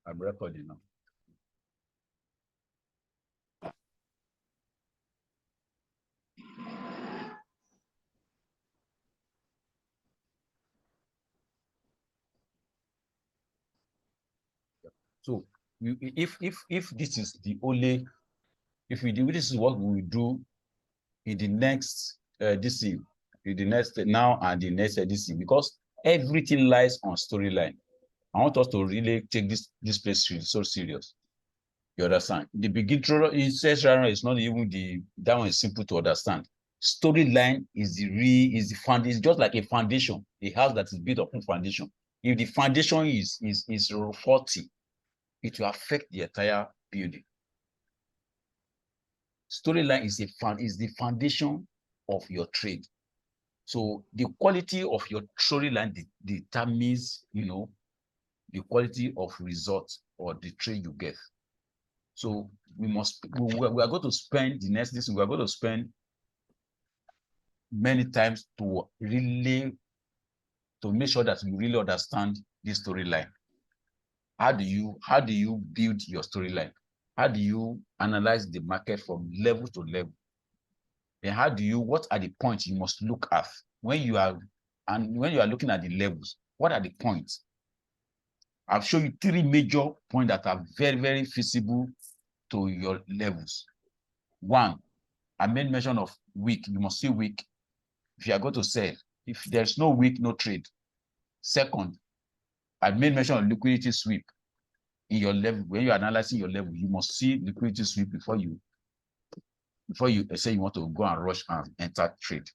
I'm recording now. So if this is the only, if we do, this is what we will do in the next DC, in the next now and the next DC, because everything lies on storyline. I want us to really take this place so serious. You understand? The beginning is not even that one is simple to understand. Storyline is the foundation, just like a foundation, a house that is built upon foundation. If the foundation is faulty, it will affect the entire building. Storyline is the foundation of your trade. So the quality of your storyline determines, the quality of result or the trade you get. So we are going to spend the next we are going to spend many times to make sure that you really understand this storyline. How do you build your storyline? How do you analyze the market from level to level? And what are the points you must look at when you are looking at the levels? What are the points? I'll show you 3 major points that are very, very feasible to your levels. 1, I made mention of week. You must see week if you are going to sell. If there's no week, no trade. 2nd, I made mention of liquidity sweep in your level. When you're analyzing your level, you must see liquidity sweep before you say you want to go and rush and enter trade.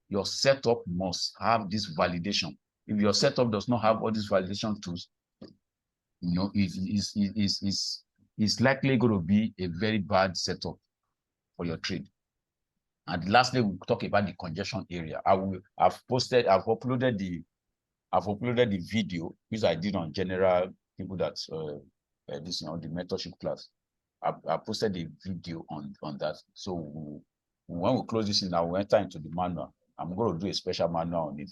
Your setup must have this validation. If your setup does not have all these validation tools, it's likely going to be a very bad setup for your trade. And lastly, we'll talk about the congestion area. I've uploaded the video which I did on general people that the mentorship class. I posted the video on that. So when we close this in, I will enter into the manual. I'm going to do a special manual on it.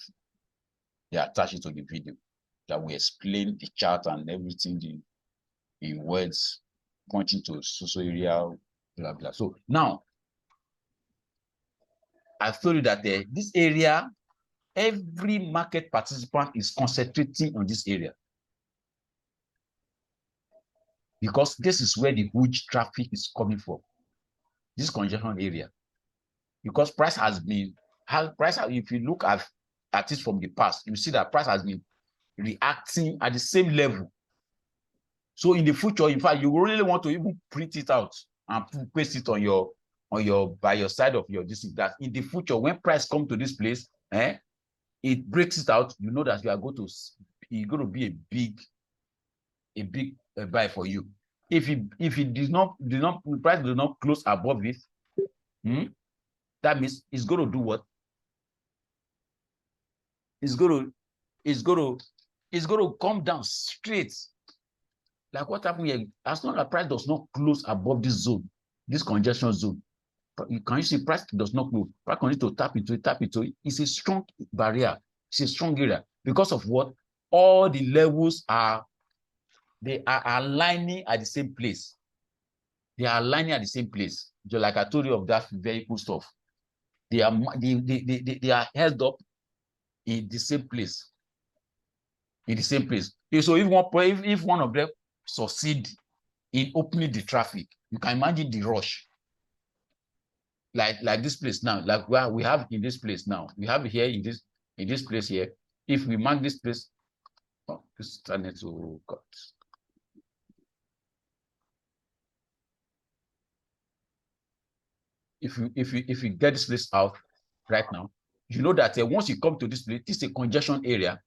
They attach it to the video that will explain the chart and everything in words pointing to social area, blah blah. So now I've told you that this area, every market participant is concentrating on this area because this is where the huge traffic is coming from, this congestion area. Because if you look at it from the past, you see that price has been reacting at the same level. So in the future, in fact, you really want to even print it out and paste it on your by your side of your district, that in the future, when price come to this place, it breaks it out, you know that you're going to be a big buy for you. If it price does not close above it, that means it's going to do what? It's going to come down straight. Like what happened here, as long as price does not close above this zone, this congestion zone, you see price does not close. Price continues to tap into it. It's a strong barrier. It's a strong area. Because of what? All the levels are aligning at the same place. They are aligning at the same place. Just like I told you of that vehicle stuff. They are held up in the same place. In the same place. So if one of them succeed in opening the traffic, you can imagine the rush. Like this place now, like we have in this place now, we have here in this place here. If we mark this place, this internet to cut. If you get this place out right now, you know that once you come to this place, this is a congestion area.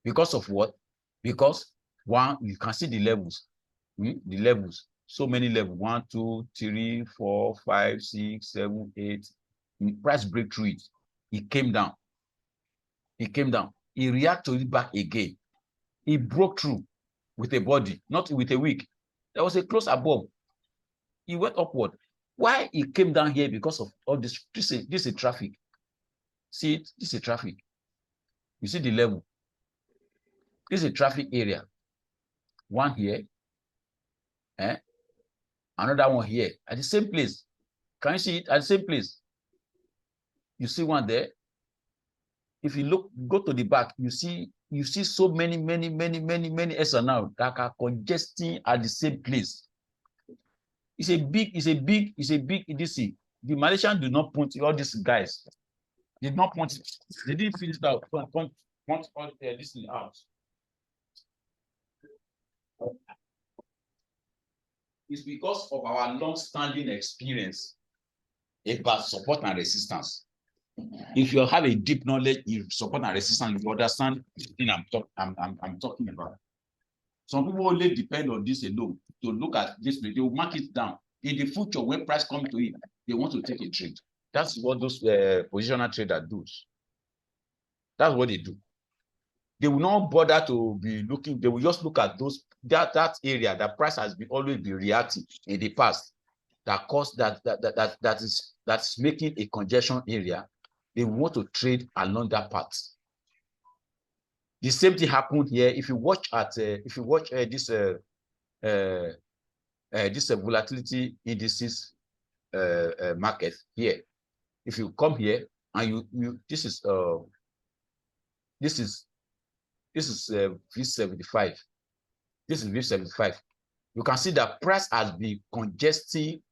Because of what? Because 1, you can see the levels. The levels. So many levels. 1, 2, 3, 4, 5, 6, 7, 8. Price break through it. It came down. It reacted to it back again. It broke through with a body, not with a wick. There was a close above. It went upward. Why it came down here? Because of all this. This is a traffic. See it? This is a traffic. You see the level. This is a traffic area. 1 here, Eh? Another one here at the same place. Can you see it at the same place? You see one there. If you look, go to the back, you see so many SNR that are congesting at the same place. It's a big EDC. The Malaysians do not point all these guys. They did not point it. They didn't finish it out. Point all this thing out. It's because of our long-standing experience about support and resistance. If you have a deep knowledge in support and resistance, you understand the thing I'm talking about. Some people only depend on this alone to look at this. They will mark it down. In the future, when price comes to it, they want to take a trade. That's what those positional traders do. That's what they do. They will not bother to be looking. They will just look at those that area that price has been always been reacting in the past that caused that's making a congestion area. They want to trade along that path. The same thing happened here. If you watch this volatility indices market here, if you come here and this is V75. This is V75. You can see that price has been congesting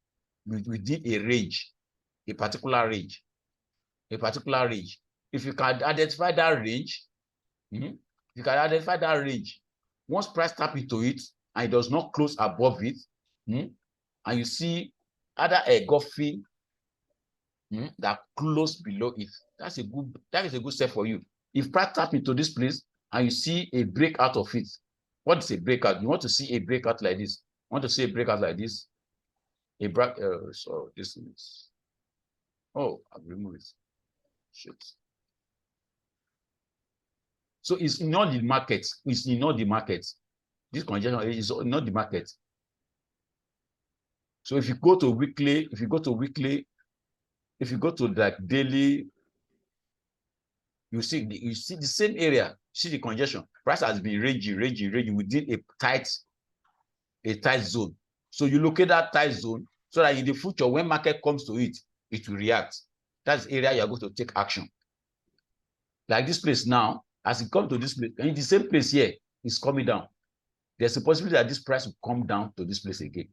within a range, a particular range. If you can identify that range, once price tap into it and it does not close above it, and you see other engulfing that close below it, that is a good step for you. If price tap into this place and you see a breakout of it, what is a breakout? You want to see a breakout like this. Want to see a breakout like this? So this is. Oh, I've removed it. Shit. So it's not the market. It's not the market. This congestion is not the market. So if you go to weekly, if you go to like daily, you see the same area. See the congestion. Price has been ranging within a tight zone. So you locate that tight zone so that in the future, when market comes to it, it will react. That's the area you are going to take action. Like this place now, as it comes to this place, in the same place here, it's coming down. There's a possibility that this price will come down to this place again.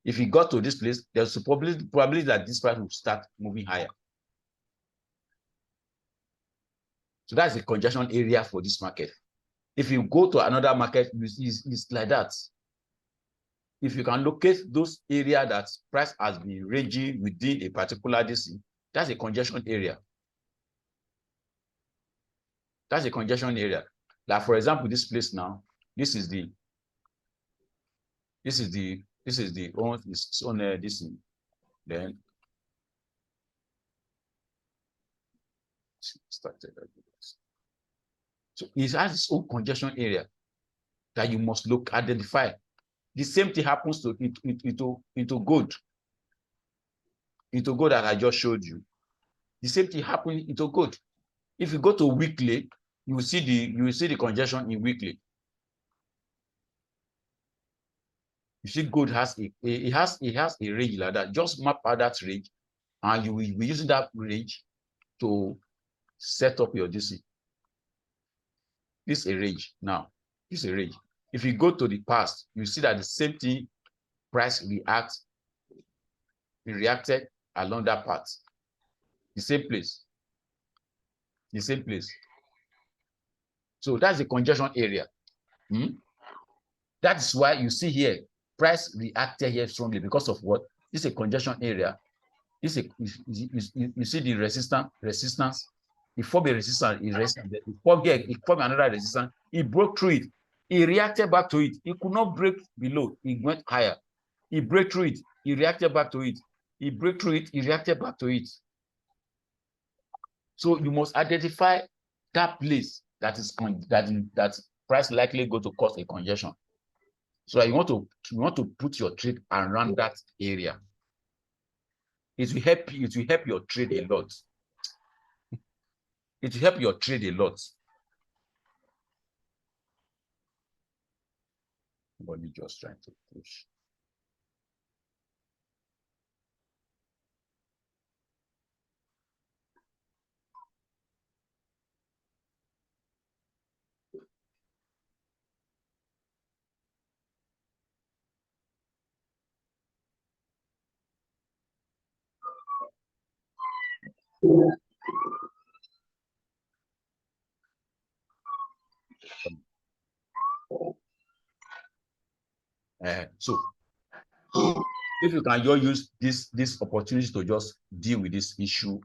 If it got to this place, there's a probability that this price will start moving higher. So that's the congestion area for this market. If you go to another market, it's like that. If you can locate those areas that price has been ranging within a particular distance, that's a congestion area. That's a congestion area. Like for example, this place now, this is the this then started. So it has its own congestion area that you must identify. The same thing happens to into gold. Into gold that I just showed you. The same thing happens into gold. If you go to weekly, you will see the congestion in weekly. You see, gold has a range like that. Just map out that range, and you will be using that range to set up your DC. This is a range now. This is a range. If you go to the past, you see that the same thing price reacted along that path. The same place. The same place. So that's the congestion area. That is why you see here, price reacted here strongly because of what? This is a congestion area. This is you see the resistance. It formed a resistance. It formed another resistance. It broke through it. It reacted back to it. It could not break below. It went higher. It broke through it. It reacted back to it. It broke through it. It reacted back to it. So you must identify that place that price likely going to cause a congestion. So you want to put your trade around that area. It will help you. It will help your trade a lot. It will help your trade a lot. Somebody just trying to push. So if you can just use this opportunity to just deal with this issue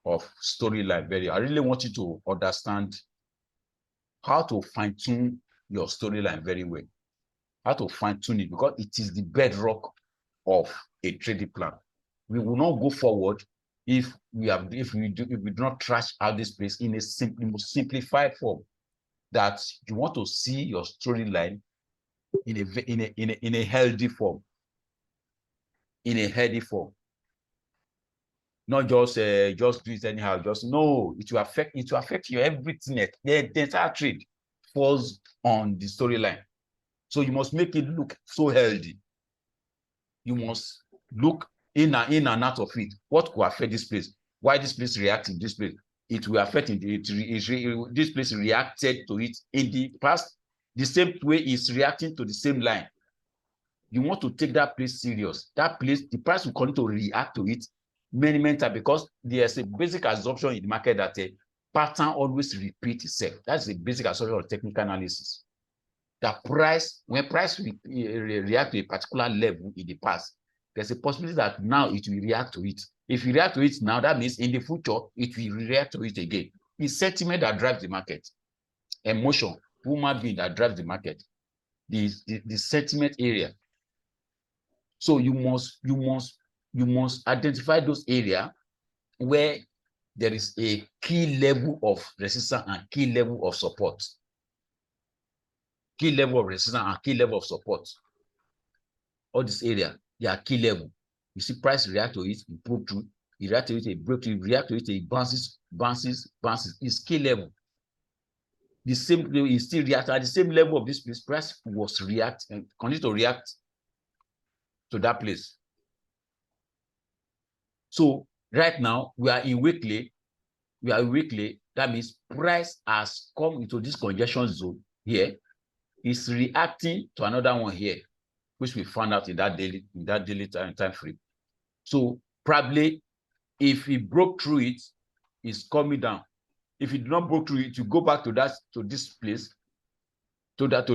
of storyline very, I really want you to understand how to fine-tune your storyline very well. How to fine-tune it, because it is the bedrock of a trading plan. We will not go forward if we do not trash out this place in a simplified form. That you want to see your storyline in a healthy form. In a healthy form. Not just do it anyhow. Just no, it will affect you everything. The entire trade falls on the storyline. So you must make it look so healthy. You must look in and out of it. What will affect this place? Why this place reacting this place? It will affect it. This place reacted to it in the past. The same way it's reacting to the same line. You want to take that place serious. That place, the price will continue to react to it many times, because there's a basic assumption in the market that a pattern always repeats itself. That's the basic assumption of technical analysis. That price, when price react to a particular level in the past, there's a possibility that now it will react to it. If you react to it now, that means in the future, it will react to it again. It's sentiment that drives the market. Emotion, human being that drives the market. The sentiment area. So you must identify those areas where there is a key level of resistance and key level of support. Key level of resistance and key level of support. All this area, they are key level. You see price react to it, it broke through, it react to it, it broke through, it react to it, it bounces. It's key level. The same level is still react at the same level of this place. Price was react and continue to react to that place. So right now we are in weekly. That means price has come into this congestion zone here. It's reacting to another one here, which we found out in that daily time frame. So probably if it broke through it, it's coming down. If it did not break through it, you go back to this place, to that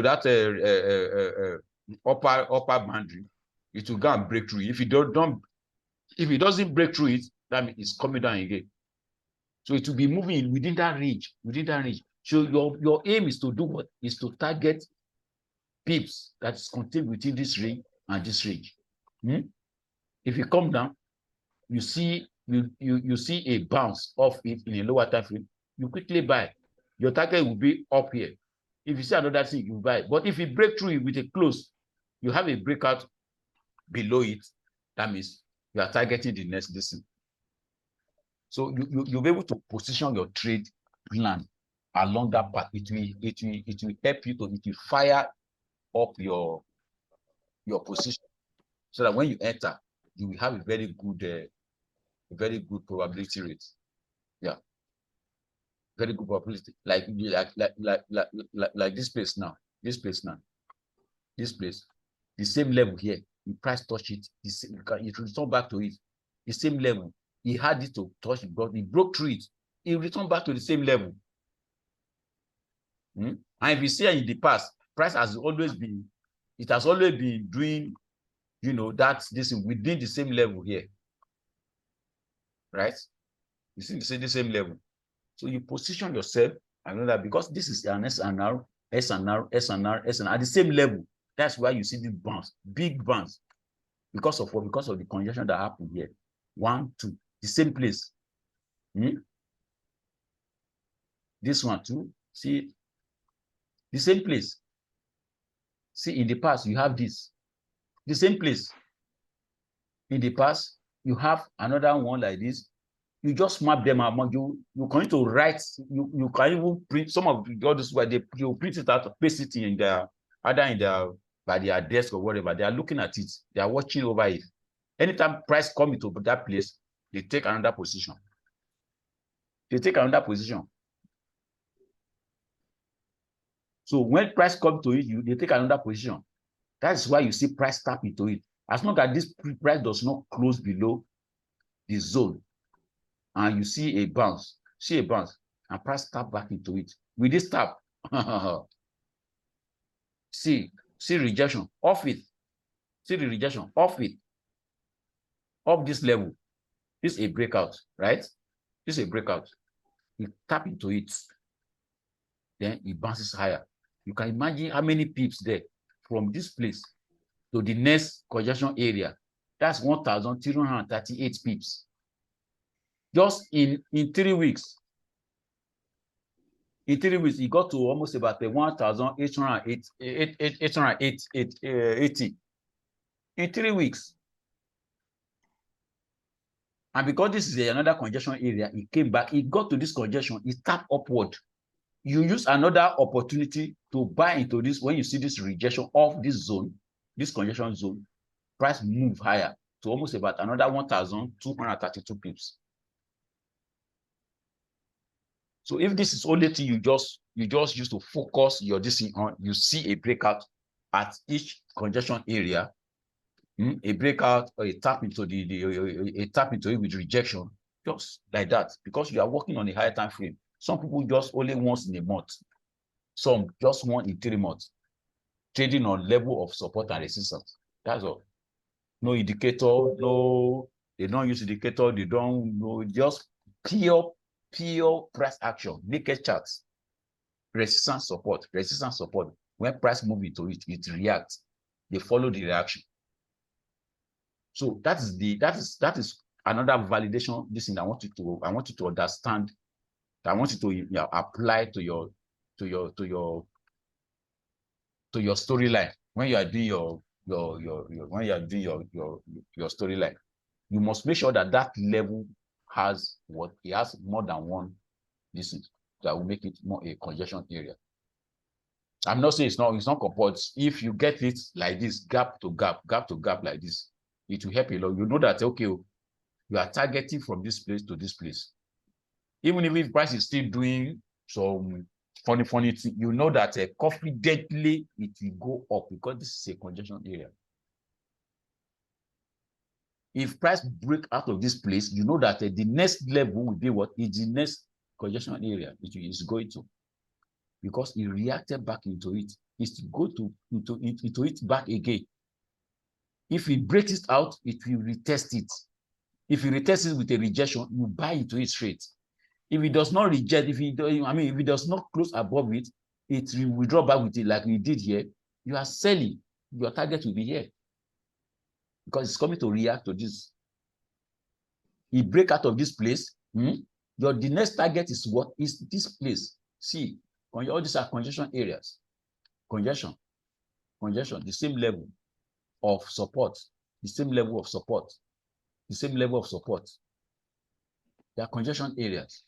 upper boundary, it will go and break through. If it doesn't break through it, that means it's coming down again. So it will be moving within that range. So your aim is to do what? Is to target pips that is contained within this range and this range. If you come down, you see a bounce off it in a lower time frame, you quickly buy. Your target will be up here. If you see another thing, you buy. But if you break through it with a close, you have a breakout below it, that means you are targeting the next distance. So you'll be able to position your trade plan along that path. It will help you to fire up your position, so that when you enter, you will have a very good probability rate. Yeah, very good probability. Like this place now. This place, the same level here. You price touch it, it return back to it. The same level. He had it to touch it, but he broke through it. He returned back to the same level. And if you see in the past, price has always been doing, this within the same level here. Right? You see the same level. So you position yourself, I know that because this is an SNR, at the same level. That's why you see the bounce, big bounce. Because of what? Because of the congestion that happened here. 1, 2, the same place. This one too, see, the same place. See, in the past, you have this. The same place. In the past, you have another one like this. You just map them out. You going to write, you can even print some of the others where you print it out, paste it in their, either in their, by their desk or whatever. They are looking at it. They are watching over it. Anytime price comes into that place, they take another position. So when price comes to it, they take another position. That's why you see price tap into it. As long as this price does not close below the zone, and you see a bounce, and price tap back into it. With this tap, see rejection, off it. See the rejection, off it. Up this level. This is a breakout, right? This is a breakout. You tap into it, then it bounces higher. You can imagine how many pips there from this place to the next congestion area. That's 1,338 pips. Just in 3 weeks. In 3 weeks, it got to almost about 1,880 in 3 weeks. And because this is another congestion area, it came back, it got to this congestion, it tapped upward. You use another opportunity to buy into this. When you see this rejection of this zone, this congestion zone, price move higher to almost about another 1,232 pips. So if this is only thing you just use to focus your DC on, you see a breakout at each congestion area, a breakout or a tap into it with rejection, just like that, because you are working on a higher time frame. Some people just only once in a month, some just one in 3 months, trading on level of support and resistance. That's all. No indicator, no, they don't use indicator, they don't know, just pure price action, naked charts, resistance support. When price move into it, it reacts. They follow the reaction. So that is another validation. This thing I want you to understand. I want you to apply to your storyline when you are doing your storyline. You must make sure that that level has what it has more than one distance that will make it more a congestion area. I'm not saying it's not compulsory. If you get it like this, gap to gap like this, it will help you a lot. You know that, okay, you are targeting from this place to this place. Even if price is still doing some funny thing, you know that confidently it will go up because this is a congestion area. If price break out of this place, you know that the next level will be what is the next congestion area it is going to, because it reacted back into it. It's to go into it back again. If it breaks it out, it will retest it. If you retest it with a rejection, you buy into it straight. If it does not reject, if it does not close above it, it will withdraw back with it like we did here. You are selling. Your target will be here because it's coming to react to this. It break out of this place. The next target is what? Is this place. See, all these are congestion areas. Congestion, the same level of support, the same level of support, the same level of support. They are congestion areas.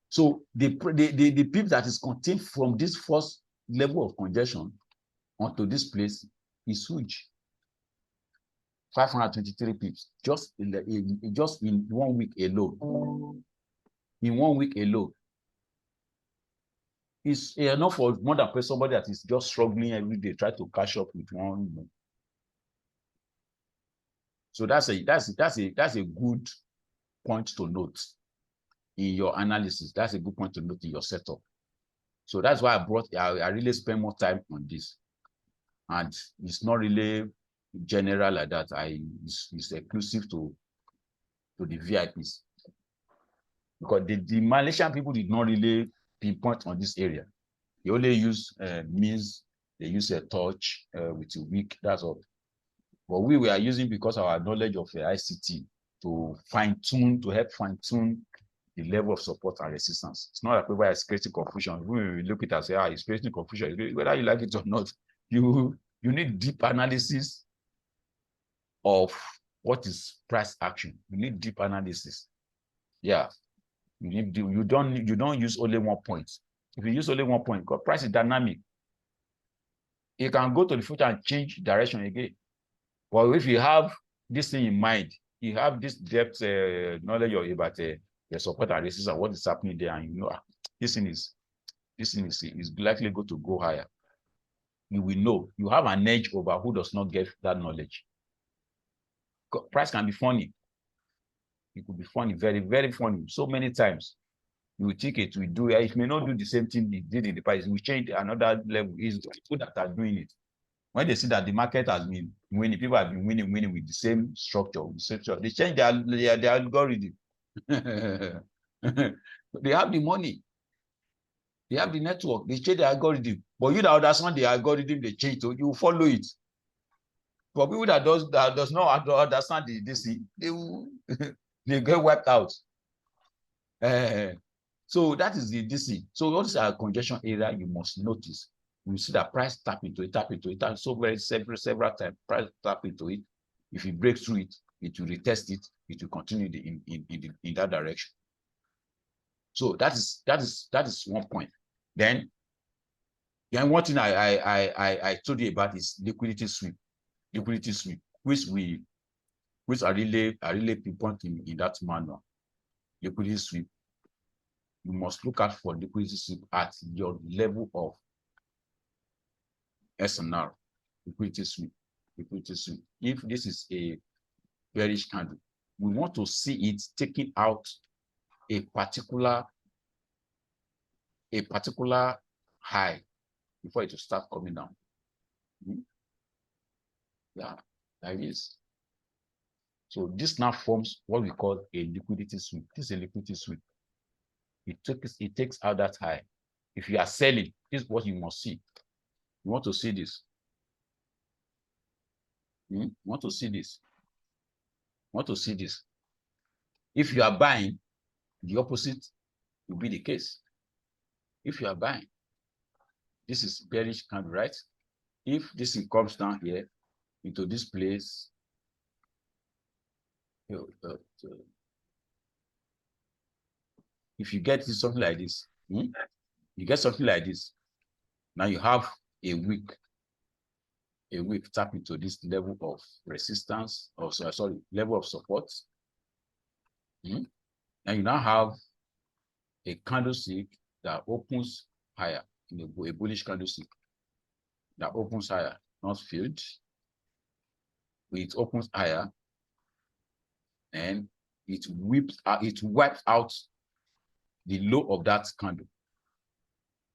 So the PIP that is contained from this first level of congestion onto this place is huge. 523 pips just in 1 week alone. In 1 week alone. It's enough for more than somebody that is just struggling every day, try to catch up with one. So that's a good point to note in your analysis. That's a good point to note in your setup. So that's why I really spend more time on this. And it's not really general like that. It's exclusive to the VIPs. Because the Malaysian people did not really pinpoint on this area. They only use means, they use a touch with a week, that's all. But we were using, because of our knowledge of ICT, to help fine-tune the level of support and resistance. It's not like people are creating confusion. We look at it and say, it's creating confusion. Whether you like it or not, you need deep analysis of what is price action. You need deep analysis. Yeah. You don't use only 1 point. If you use only 1 point, because price is dynamic, you can go to the future and change direction again. But if you have this thing in mind, you have this depth knowledge about the support and resistance and what is happening there, and you know this thing is likely going to go higher. You will know. You have an edge over who does not get that knowledge. Price can be funny. It could be funny, very, very funny. So many times you will think it will do. It may not do the same thing it did in the past. It will change another level. It's people that are doing it. When they see that the market has been winning, people have been winning with the same structure, they change their algorithm. They have the money. They have the network. They change the algorithm. But you that understand the algorithm, they change to, you follow it. For people that does not understand the DC, they will they get wiped out. So that is the DC. So what is a congestion area you must notice? You see that price tap into it, so very several times, price tap into it. If it breaks through it, it will retest it, it will continue in that direction. So that is one point. Then one thing I told you about is liquidity sweep, which are really pinpointing in that manner. Liquidity sweep. You must look out for liquidity sweep at your level of SNR, liquidity sweep. If this is a bearish candle, we want to see it taking out a particular high before it will start coming down. Yeah, like this. So this now forms what we call a liquidity sweep. This is a liquidity sweep. It takes out that high. If you are selling, this is what you must see. You want to see this. You want to see this. If you are buying, the opposite will be the case. If you are buying, this is bearish candle, right? If this thing comes down here into this place, if you get something like this, you get something like this. Now you have a week tap into this level of resistance, or sorry, level of support. And you now have a candlestick that opens higher, in a bullish candlestick that opens higher, not filled. It opens higher, and it wipes out the low of that candle.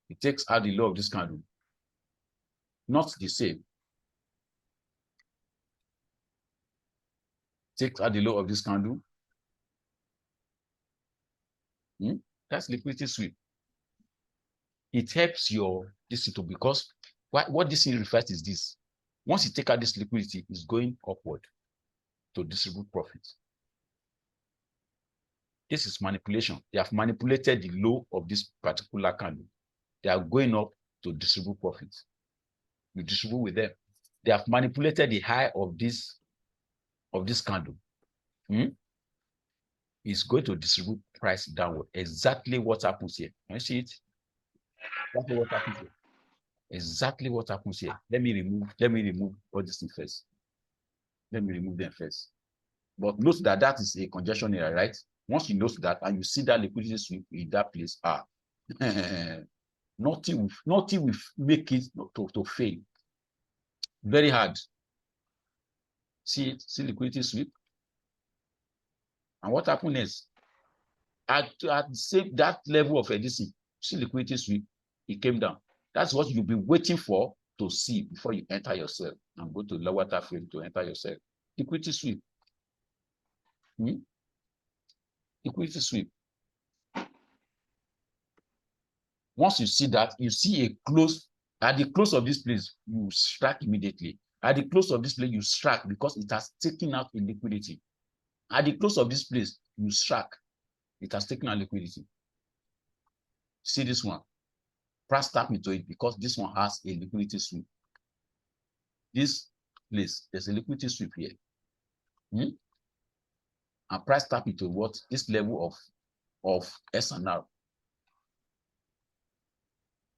It takes out the low of this candle. Not the same. Takes out the low of this candle. That's liquidity sweep. It helps your this to, because what this refers is this. Once you take out this liquidity, it's going upward to distribute profits. This is manipulation. They have manipulated the low of this particular candle. They are going up to distribute profits. You distribute with them. They have manipulated the high of this candle. It's going to distribute price downward. Exactly what happens here. Can you see it? Exactly what happens here. Exactly what happens here. Let me remove all these things first. Let me remove them first. But note that that is a congestion area, right? Once you note that and you see that liquidity sweep in that place, nothing will make it to fail. Very hard. See it? See liquidity sweep? And what happened is, at that level of ADC, see liquidity sweep, it came down. That's what you'll be waiting for to see before you enter yourself and go to lower time frame to enter yourself. Liquidity sweep. Liquidity sweep. Once you see that, you see a close, at the close of this place, you strike immediately. At the close of this place, you strike because it has taken out a liquidity. At the close of this place, you strike. It has taken out liquidity. See this one. Price tap into it because this one has a liquidity sweep. This place, there's a liquidity sweep here. And price tap into what? This level of SNR.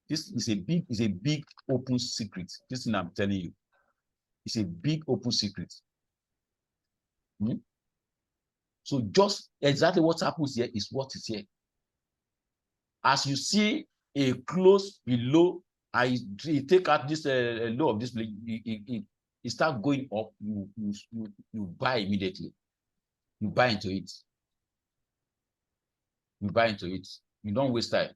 This is a big open secret. This thing I'm telling you. It's a big open secret. So just exactly what happens here is what is here. As you see a close below, I take out this low of this, it start going up, you buy immediately. You buy into it. you buy into it. You don't waste time.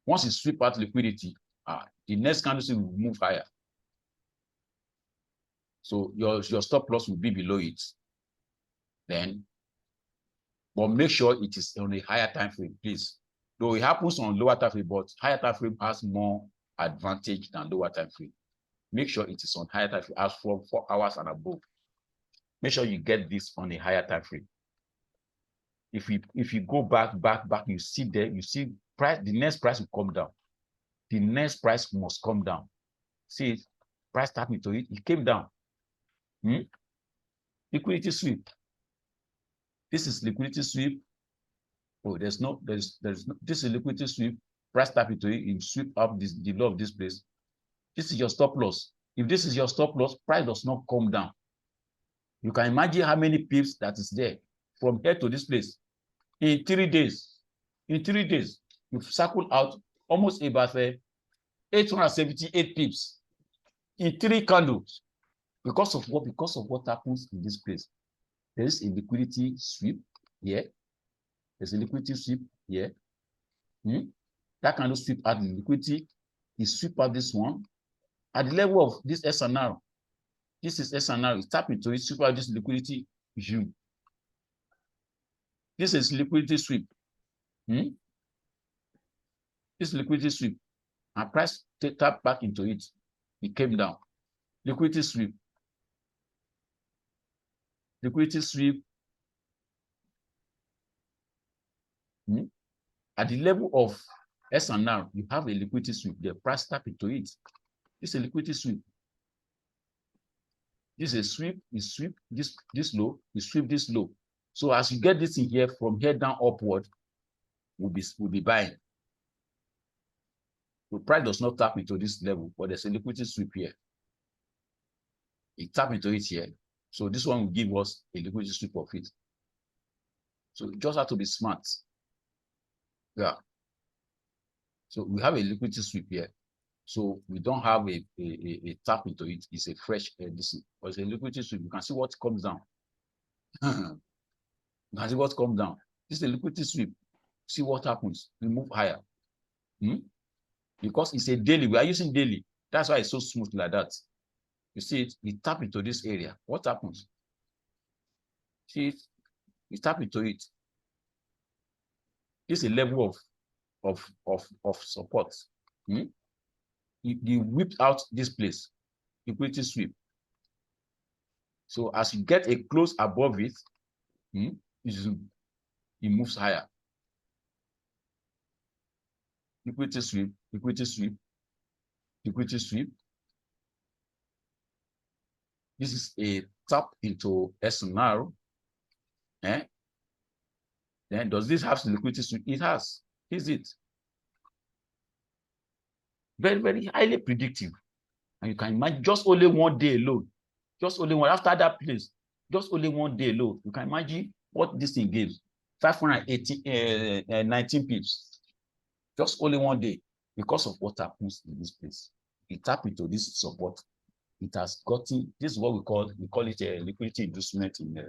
Once you sweep out liquidity, the next candlestick will move higher. So your stop loss will be below it. Then, but make sure it is on a higher time frame, please. Though it happens on lower time frame, but higher time frame has more advantage than lower time frame. Make sure it is on higher time frame, as from 4 hours and above. Make sure you get this on a higher time frame. If you go back, you see there, you see price, the next price will come down. The next price must come down. See it, price tap into it, it came down. Liquidity sweep. This is liquidity sweep. Oh, there's no, this is liquidity sweep. Price tap into it, you sweep up the low of this place. This is your stop loss. If this is your stop loss, price does not come down. You can imagine how many pips that is there from here to this place. In 3 days, you've circled out almost about 878 pips in 3 candles. Because of what? Because of what happens in this place. There is a liquidity sweep here. There's a liquidity sweep here. That candle sweep out the liquidity. You sweep out this one. At the level of this SNR, this is SNR. You tap into it, sweep out this liquidity. This is liquidity sweep. This liquidity sweep. And price tap back into it. It came down. Liquidity sweep. Liquidity sweep. At the level of SNR, you have a liquidity sweep. The price tap into it. This is a liquidity sweep. This is a sweep. You sweep this low. You sweep this low. So as you get this in here, from here down upward, we'll be buying. The price does not tap into this level, but there's a liquidity sweep here. It tap into it here. So this one will give us a liquidity sweep of it. So you just have to be smart. Yeah. So we have a liquidity sweep here. So we don't have a tap into it. It's a fresh this, but it's a liquidity sweep. You can see what comes down. You can see what comes down. This is a liquidity sweep. See what happens. We move higher. Because it's a daily. We are using daily. That's why it's so smooth like that. You see it, we tap into this area. What happens? See it, we tap into it. This is a level of support. You whip out this place, liquidity sweep. So as you get a close above it, it moves higher. Liquidity sweep, liquidity sweep, liquidity sweep. This is a tap into SNR. Then does this have liquidity sweep? It has. Is it? Very, very highly predictive. And you can imagine just only 1 day alone. Just only one after that place. Just only 1 day alone. You can imagine what this thing gives. 519 pips. Just only 1 day. Because of what happens in this place. It tap into this support. It has gotten, this is what we call it a liquidity inducement in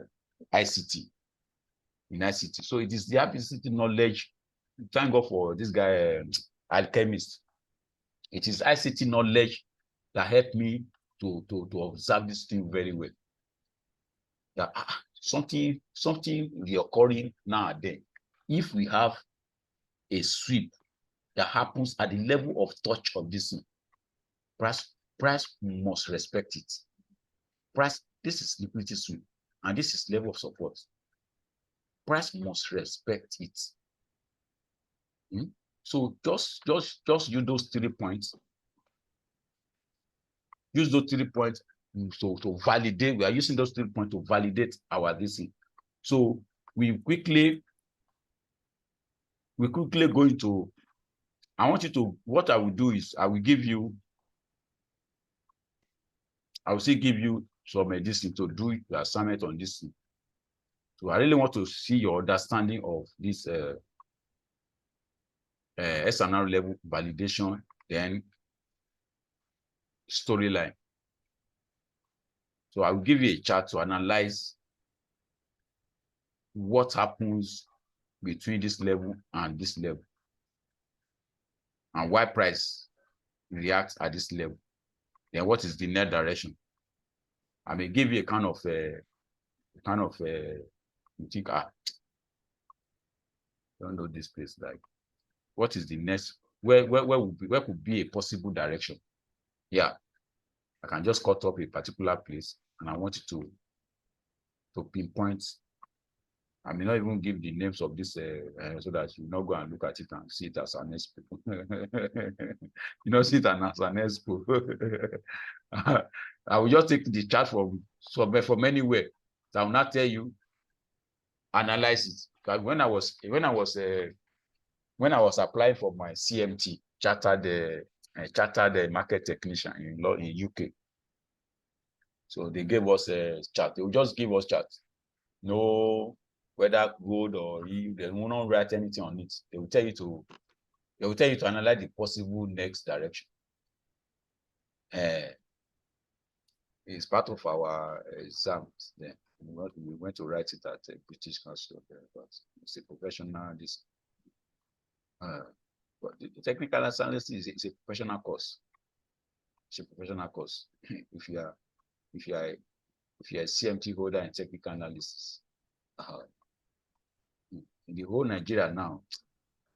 ICT. In ICT. So it is the ICT knowledge. Thank God for this guy, alchemist. It is ICT knowledge that helped me to observe this thing very well. That something reoccurring now and then. If we have a sweep that happens at the level of touch of this thing, price must respect it. Price, this is liquidity sweep, and this is level of support. Price must respect it. So just use those 3 points. Use those 3 points to validate. We are using those 3 points to validate our listening. So we quickly go into. I want you to. What I will do is I will still give you some medicine to do the assignment on this thing. So I really want to see your understanding of this SNR level validation, then storyline. So I will give you a chart to analyze what happens between this level and this level, and why price reacts at this level, then what is the net direction? I may give you a kind of you think, I don't know this place, like, what is the next, where could be a possible direction? Yeah, I can just cut up a particular place, and I want you to pinpoint. I may not even give the names of this so that you not go and look at it and see it as an expo. You know, see it as an expo. I will just take the chart from anywhere. So I will not tell you, analyze it. Because when I was applying for my CMT, chartered market technician in UK, so they gave us a chart. They will just give us chart. No, whether good or evil, they will not write anything on it. They will tell you to analyze the possible next direction. It's part of our exams. Then we went to write it at British Council, but it's a professional. But the technical analysis is a professional course. It's a professional course. If you are a CMT holder in technical analysis, in the whole Nigeria now,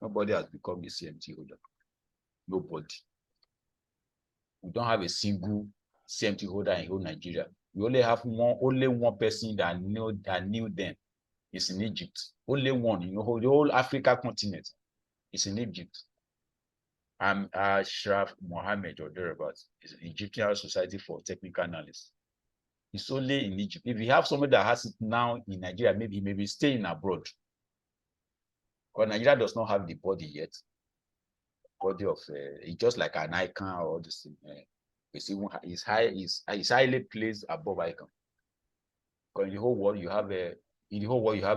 nobody has become a CMT holder. Nobody. We don't have a single CMT holder in whole Nigeria. We only have only one person that knew them. It's in Egypt. Only one, the whole Africa continent is in Egypt. I'm Ashraf Mohammed or thereabouts. It's the Egyptian Society for Technical Analysis. It's only in Egypt. If you have somebody that has it now in Nigeria, maybe staying abroad. Because Nigeria does not have the body yet. Body of it's just like an icon or this thing. It's highly placed above icon. Because in the whole world you have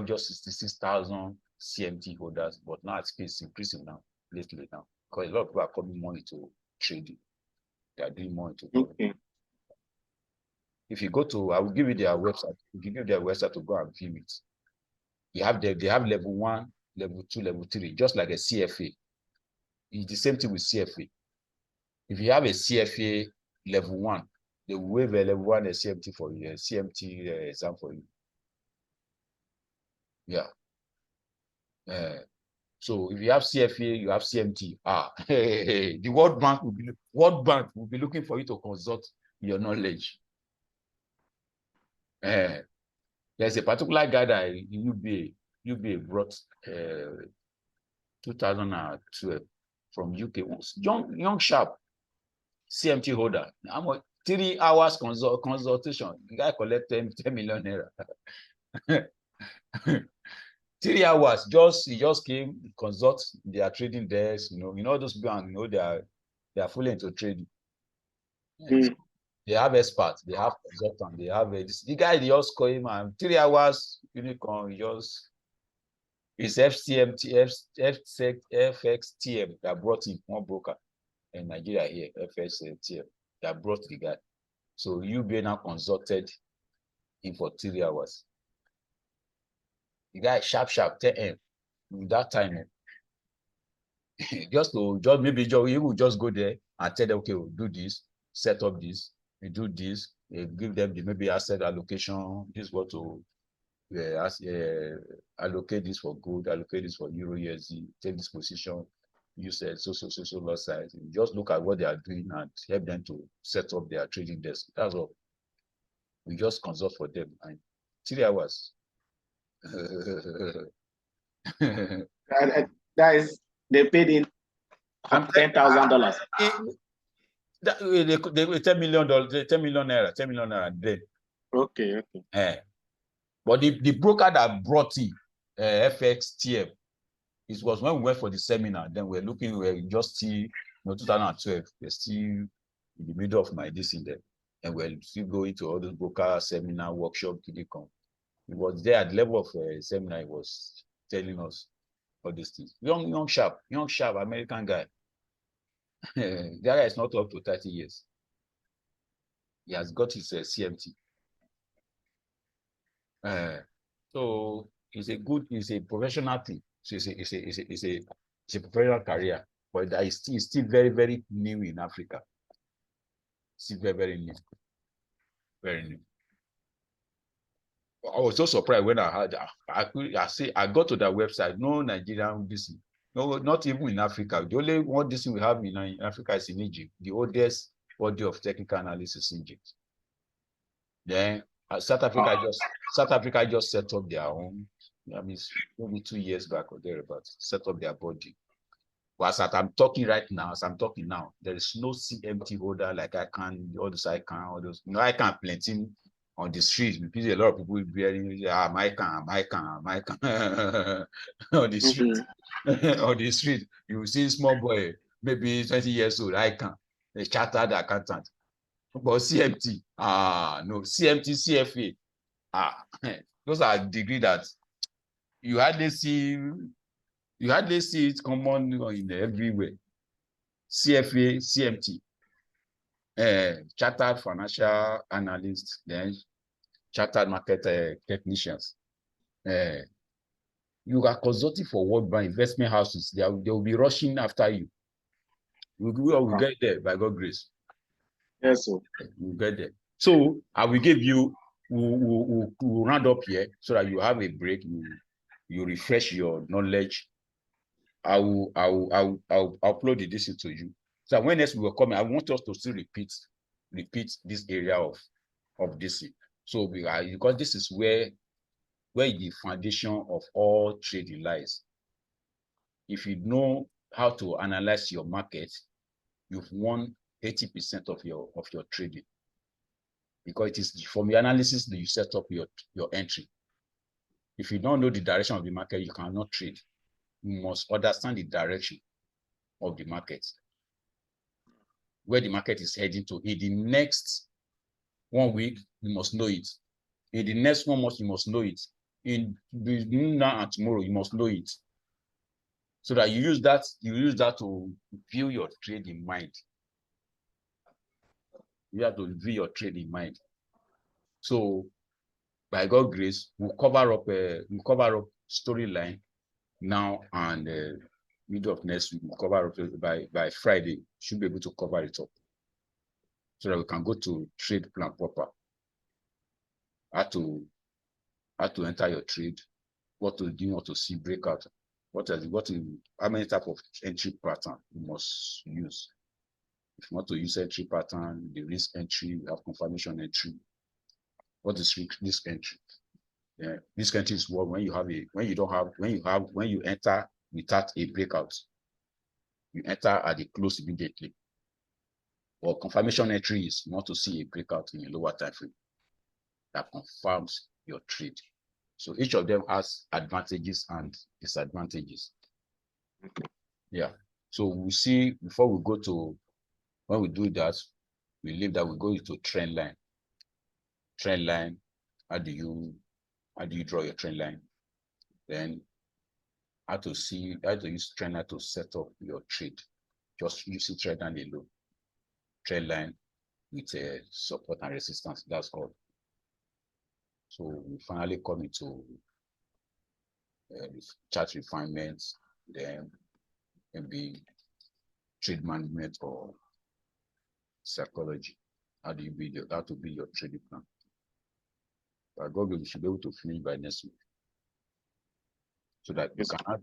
just 66,000 CMT holders, but now it's increasing now lately now. Because a lot of people are coming more into trading. They are doing more into trading. If you go to, I will give you their website. If you give their website to go and view it, they have level 1, level 2, level 3, just like a CFA. It's the same thing with CFA. If you have a CFA level 1, they will waive a level 1 CMT for you, a CMT exam for you. Yeah. So if you have CFA, you have CMT. The World Bank will be looking for you to consult your knowledge. There's a particular guy that UBA brought 2012 from UK. Young sharp CMT holder. I'm 3 hours consultation. The guy collected 10 million naira. 3 hours. He just came, consult their trading desk. Those banks, they are fully into trading. They have experts, they have consultants, they have the guy. They just call him and 3 hours unicorn. It's FXTM that brought him, one broker in Nigeria here, FXTM that brought the guy. So UBA now consulted him for 3 hours. The guy sharp 10 AM with that time. Maybe you will just go there and tell them, okay, we'll do this, set up this, we do this, give them maybe asset allocation, this what to allocate this for gold, allocate this for Euro USD, take this position, you said so lot size. You just look at what they are doing and help them to set up their trading desk. That's all. We just consult for them and 3 hours. That is, they paid in $10,000. They $10 million, $10 million naira. Then. Okay. But the broker that brought in FXTM, it was when we went for the seminar. Then we were just still, 2012. We're still in the middle of my this in there, and we're still going to all those broker seminar workshop. It was there at the level of seminar. He was telling us all these things. Young sharp American guy. The guy is not up to 30 years. He has got his CMT. So it's a professional thing. So it's a professional career, but that is still very, very new in Africa. Still very, very new. Very new. I was so surprised when I heard that. I got to that website, no Nigerian DC. No, not even in Africa. The only one DC we have in Africa is in Egypt. The oldest body of technical analysis in Egypt. Then South Africa just set up their own. I mean, maybe 2 years back or thereabouts, set up their body. But as I'm talking right now, there is no CMT holder like ICANN, all those ICANN, all those. I can't plenty on the street because a lot of people wearing ICANN on the street. On the street, you will see small boy, maybe 20 years old, ICANN, a chartered accountant. But CMT, no, CMT, CFA, those are degree that you hardly see it common in everywhere. CFA, CMT, chartered financial analysts, then chartered market technicians. You are consulting for World Bank investment houses. They will be rushing after you. We will get there by God's grace. Yes, sir. We'll get there. So I will give you. We'll round up here so that you have a break. You refresh your knowledge. I will upload this to you. So when next we will come, I want us to still repeat this area of DC. So because this is where the foundation of all trading lies. If you know how to analyze your market, you've won 80% of your trading. Because it is from the analysis that you set up your entry. If you don't know the direction of the market, you cannot trade. You must understand the direction of the market, where the market is heading to. In the next 1 week, you must know it. In the next 1 month, you must know it. In between now and tomorrow, you must know it. So that you use that to view your trade in mind. You have to view your trade in mind. So by God's grace, we'll cover up storyline now, and middle of next week we'll cover up by Friday. Should be able to cover it up so that we can go to trade plan proper. How to enter your trade, what to do, what to see breakout, how many type of entry pattern you must use. If you want to use entry pattern, the risk entry, we have confirmation entry. What is risk entry? Yeah, risk entry is what when you enter without a breakout, you enter at the close immediately. Or confirmation entry is you want to see a breakout in a lower time frame that confirms your trade. So each of them has advantages and disadvantages. Yeah. So we see before we go to, when we do that, we leave that, we go into trend line. Trend line, how do you draw your trend line? Then how to use trend line to set up your trade. Just using trend line alone. Trend line with a support and resistance, that's all. So we finally come into chart refinements, then maybe trade management or psychology. How to build your trading plan. By God, we should be able to finish by next week, so that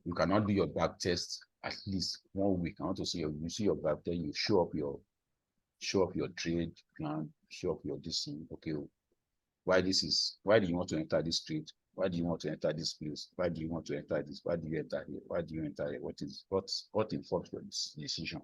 you cannot do your back test at least 1 week. I want to see you see your back test. You show up your trade plan, show up your DC. Okay, why do you want to enter this trade? Why do you want to enter this place? Why do you want to enter this? Why do you enter here? Why do you enter here? What informs your decision?